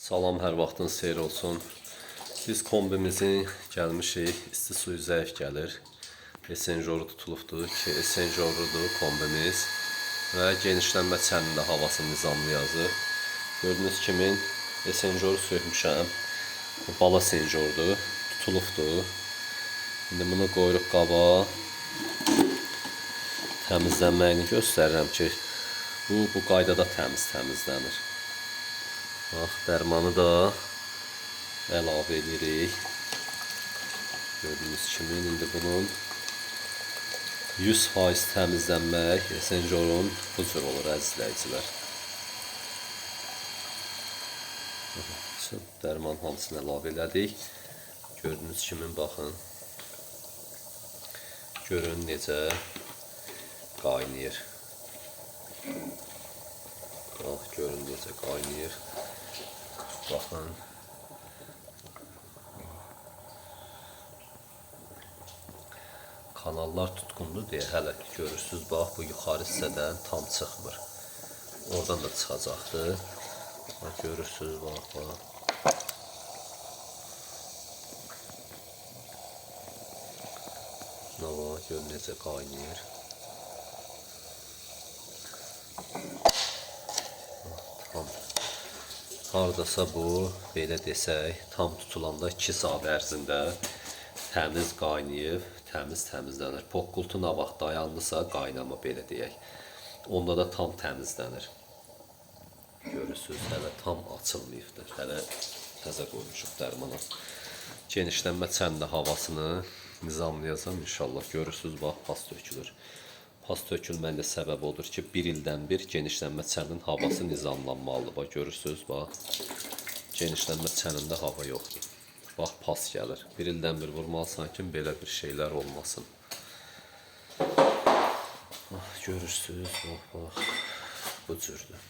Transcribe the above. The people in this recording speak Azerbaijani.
Salam, hər vaxtınız xeyir olsun. Biz kombimizin gəlmişik, isti suyu zəif gəlir. Esenjoru tutulubdur ki, esenjorudur kombimiz. Və genişlənmə çənində havasını nizamlı yazır. Gördüyünüz kimi esenjoru sökmüşəm. Bu bala senjordur, tutulubdur. İndi bunu qoyuruq qaba. Təmizlənməyini göstərirəm ki, bu qaydada təmizlənir. Bax, dərmanı da əlavə edirik. Gördüyünüz kimi indi bunun 100% təmizlənmək esenjorun bu cür olur əzizləyicilər. Dərman hamısını əlavə elədik. Gördüyünüz kimi baxın. Görün necə qaynayır. Bax, görün necə qaynayır. Baxın. Kanallar tutqundur deyə hələ görürsünüz. Bax, bu yuxarı hissədən tam çıxmır. Oradan da çıxacaqdır. Bax, görürsünüz, bax. Bax, görün necə qaynayır. Hardasa bu, belə desək, tam tutulanda 2 saat ərzində təmiz qaynayıb, təmizlənir. Pokkultu nə vaxt dayandısa qaynama, belə deyək. Onda da tam təmizlənir. Görürsünüz, hələ tam açılmayıbdır. Hələ təzə qoymuşuq dərmana. Genişlənmə çənində havasını nizamlayacağım inşallah. Görürsünüz, bax, pas tökülür. Pas tökülməndə səbəb odur ki, bir ildən bir genişlənmə çəninin havası nizamlanmalıdır. Bax, görürsünüz, bax, genişlənmə çənində hava yoxdur. Bax, pas gəlir. Bir ildən bir vurmalısan ki, belə bir şeylər olmasın. Bax, görürsünüz, bax, bu cürdür.